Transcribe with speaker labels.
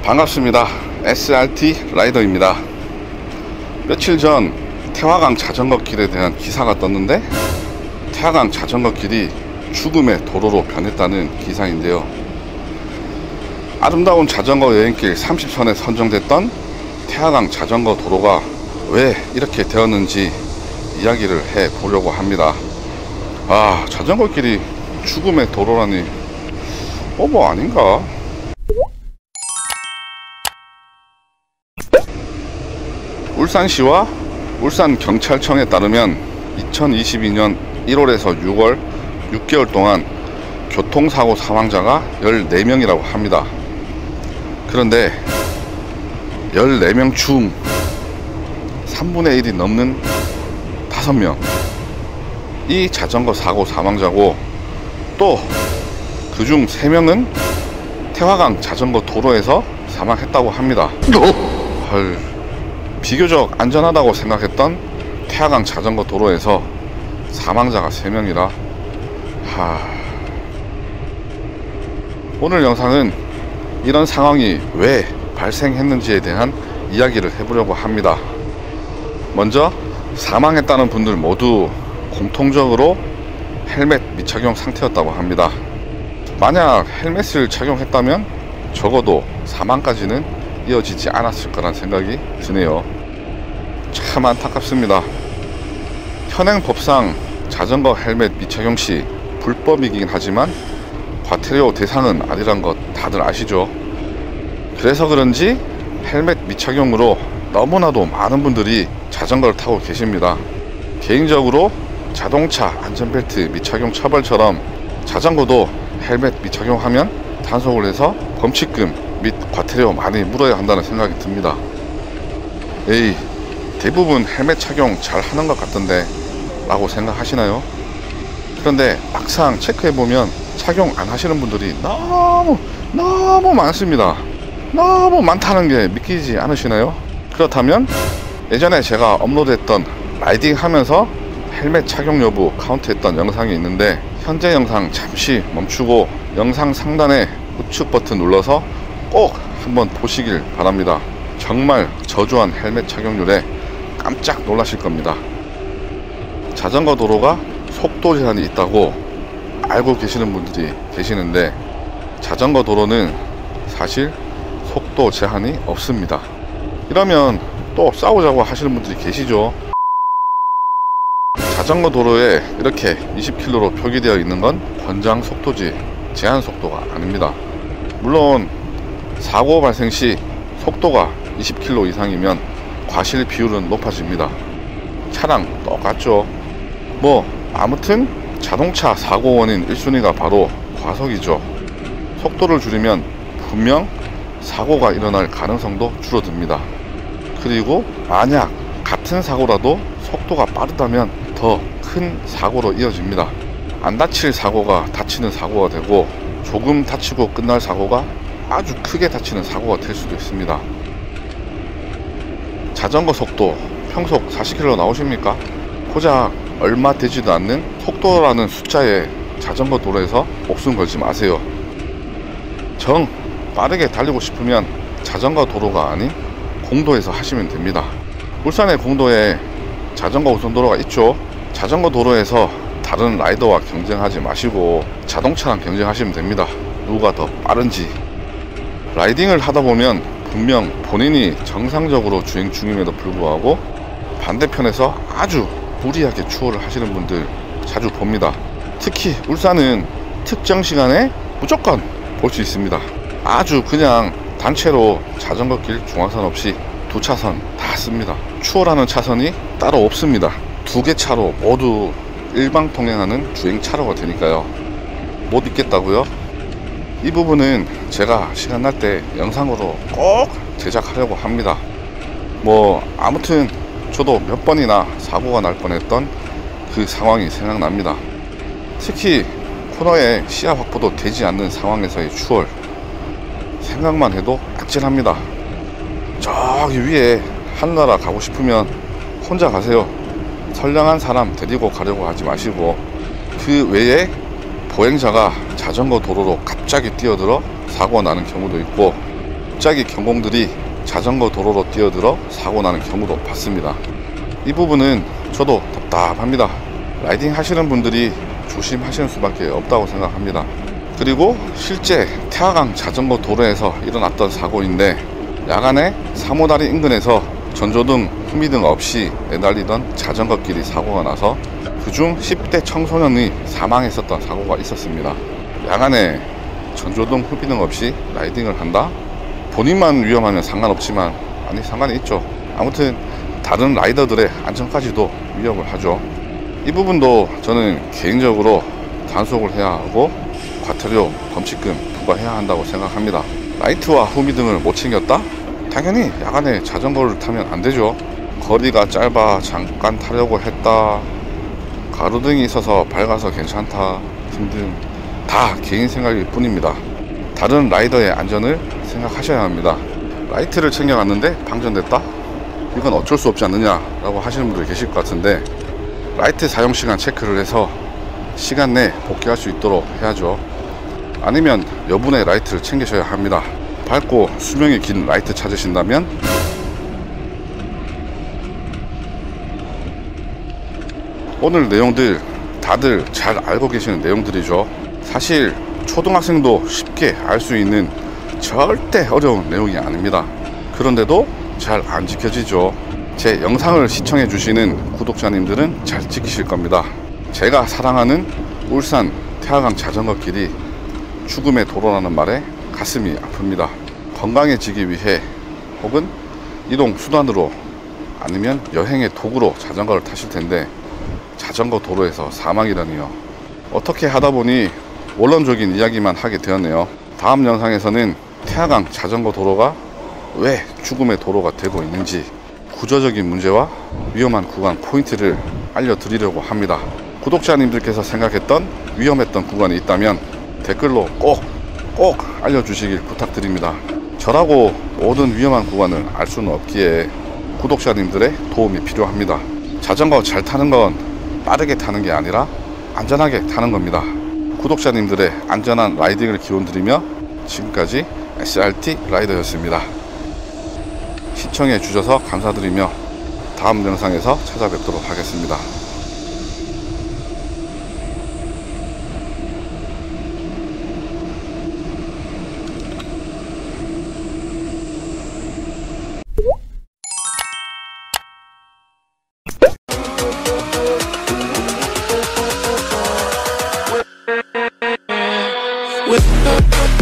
Speaker 1: 반갑습니다. SRT 라이더입니다. 며칠 전 태화강 자전거 길에 대한 기사가 떴는데, 태화강 자전거 길이 죽음의 도로로 변했다는 기사인데요. 아름다운 자전거 여행길 30선에 선정됐던 태화강 자전거 도로가 왜 이렇게 되었는지 이야기를 해 보려고 합니다. 자전거 길이 죽음의 도로라니 뭐 아닌가? 울산시와 울산경찰청에 따르면 2022년 1월에서 6월 6개월 동안 교통사고 사망자가 14명이라고 합니다. 그런데 14명 중 3분의 1이 넘는 5명, 이 자전거 사고 사망자고, 또 그중 3명은 태화강 자전거 도로에서 사망했다고 합니다. 비교적 안전하다고 생각했던 태화강 자전거 도로에서 사망자가 3명이라 오늘 영상은 이런 상황이 왜 발생했는지에 대한 이야기를 해보려고 합니다. 먼저 사망했다는 분들 모두 공통적으로 헬멧 미착용 상태였다고 합니다. 만약 헬멧을 착용했다면 적어도 사망까지는 이어지지 않았을 거란 생각이 드네요. 참 안타깝습니다. 현행 법상 자전거 헬멧 미착용 시 불법이긴 하지만 과태료 대상은 아니란 것 다들 아시죠? 그래서 그런지 헬멧 미착용으로 너무나도 많은 분들이 자전거를 타고 계십니다. 개인적으로 자동차 안전벨트 미착용 처벌처럼 자전거도 헬멧 미착용하면 단속을 해서 범칙금 및 과태료 많이 물어야 한다는 생각이 듭니다. 대부분 헬멧 착용 잘 하는 것 같던데 라고 생각하시나요? 그런데 막상 체크해보면 착용 안 하시는 분들이 너무 많습니다. 너무 많다는 게 믿기지 않으시나요? 그렇다면 예전에 제가 업로드했던 라이딩 하면서 헬멧 착용 여부 카운트했던 영상이 있는데, 현재 영상 잠시 멈추고 영상 상단에 우측 버튼 눌러서 꼭 한번 보시길 바랍니다. 정말 저조한 헬멧 착용률에 깜짝 놀라실 겁니다. 자전거 도로가 속도 제한이 있다고 알고 계시는 분들이 계시는데, 자전거 도로는 사실 속도 제한이 없습니다. 이러면 또 싸우자고 하시는 분들이 계시죠. 자전거 도로에 이렇게 20km로 표기되어 있는 건 권장 속도지 제한 속도가 아닙니다. 물론 사고 발생 시 속도가 20km 이상이면 과실 비율은 높아집니다. 차랑 똑같죠. 아무튼 자동차 사고 원인 1순위가 바로 과속이죠. 속도를 줄이면 분명 사고가 일어날 가능성도 줄어듭니다. 그리고 만약 같은 사고라도 속도가 빠르다면 더 큰 사고로 이어집니다. 안 다칠 사고가 다치는 사고가 되고, 조금 다치고 끝날 사고가 아주 크게 다치는 사고가 될 수도 있습니다. 자전거 속도 평속 40km 나오십니까? 고작 얼마 되지도 않는 속도라는 숫자에 자전거 도로에서 목숨 걸지 마세요. 정 빠르게 달리고 싶으면 자전거 도로가 아닌 공도에서 하시면 됩니다. 울산의 공도에 자전거 우선도로가 있죠. 자전거 도로에서 다른 라이더와 경쟁하지 마시고 자동차랑 경쟁하시면 됩니다. 누가 더 빠른지. 라이딩을 하다 보면 분명 본인이 정상적으로 주행 중임에도 불구하고 반대편에서 아주 무리하게 추월을 하시는 분들 자주 봅니다. 특히 울산은 특정 시간에 무조건 볼 수 있습니다. 아주 그냥 단체로 자전거 길 중앙선 없이 2차선 다 씁니다. 추월하는 차선이 따로 없습니다. 2개 차로 모두 일방 통행하는 주행 차로가 되니까요. 못 있겠다고요? 이 부분은 제가 시간 날 때 영상으로 꼭 제작하려고 합니다. 아무튼 저도 몇 번이나 사고가 날 뻔했던 그 상황이 생각납니다. 특히 코너에 시야 확보도 되지 않는 상황에서의 추월, 생각만 해도 아찔합니다. 저기 위에 하늘나라 가고 싶으면 혼자 가세요. 선량한 사람 데리고 가려고 하지 마시고, 그 외에 보행자가 자전거 도로로 갑자기 뛰어들어 사고가 나는 경우도 있고, 갑자기 경공들이 자전거 도로로 뛰어들어 사고 나는 경우도 봤습니다. 이 부분은 저도 답답합니다. 라이딩 하시는 분들이 조심하시는 수밖에 없다고 생각합니다. 그리고 실제 태화강 자전거 도로에서 일어났던 사고인데, 야간에 3호다리 인근에서 전조등, 후미등 없이 내달리던 자전거끼리 사고가 나서 그중 10대 청소년이 사망했었던 사고가 있었습니다. 야간에 전조등, 후미등 없이 라이딩을 한다? 본인만 위험하면 상관없지만, 아니 상관이 있죠. 아무튼 다른 라이더들의 안전까지도 위협을 하죠. 이 부분도 저는 개인적으로 단속을 해야 하고 과태료, 범칙금 부과해야 한다고 생각합니다. 라이트와 후미등을 못 챙겼다? 당연히 야간에 자전거를 타면 안 되죠. 거리가 짧아 잠깐 타려고 했다, 가로등이 있어서 밝아서 괜찮다 등등 다 개인 생각일 뿐입니다. 다른 라이더의 안전을 생각하셔야 합니다. 라이트를 챙겨갔는데 방전됐다? 이건 어쩔 수 없지 않느냐 라고 하시는 분들 계실 것 같은데, 라이트 사용시간 체크를 해서 시간 내에 복귀할 수 있도록 해야죠. 아니면 여분의 라이트를 챙기셔야 합니다. 밝고 수명이 긴 라이트 찾으신다면 오늘 내용들 다들 잘 알고 계시는 내용들이죠. 사실 초등학생도 쉽게 알 수 있는 절대 어려운 내용이 아닙니다. 그런데도 잘 안 지켜지죠. 제 영상을 시청해 주시는 구독자님들은 잘 지키실 겁니다. 제가 사랑하는 울산 태화강 자전거길이 죽음의 도로라는 말에 가슴이 아픕니다. 건강해지기 위해 혹은 이동 수단으로 아니면 여행의 도구로 자전거를 타실 텐데, 자전거 도로에서 사망이라니요. 어떻게 하다 보니 원론적인 이야기만 하게 되었네요. 다음 영상에서는 태화강 자전거 도로가 왜 죽음의 도로가 되고 있는지, 구조적인 문제와 위험한 구간 포인트를 알려드리려고 합니다. 구독자님들께서 생각했던 위험했던 구간이 있다면 댓글로 꼭 알려주시길 부탁드립니다. 저라고 모든 위험한 구간을 알 수는 없기에 구독자님들의 도움이 필요합니다. 자전거 잘 타는 건 빠르게 타는 게 아니라 안전하게 타는 겁니다. 구독자님들의 안전한 라이딩을 기원드리며 지금까지 SRT 라이더였습니다. 시청해 주셔서 감사드리며 다음 영상에서 찾아뵙도록 하겠습니다.
Speaker 2: with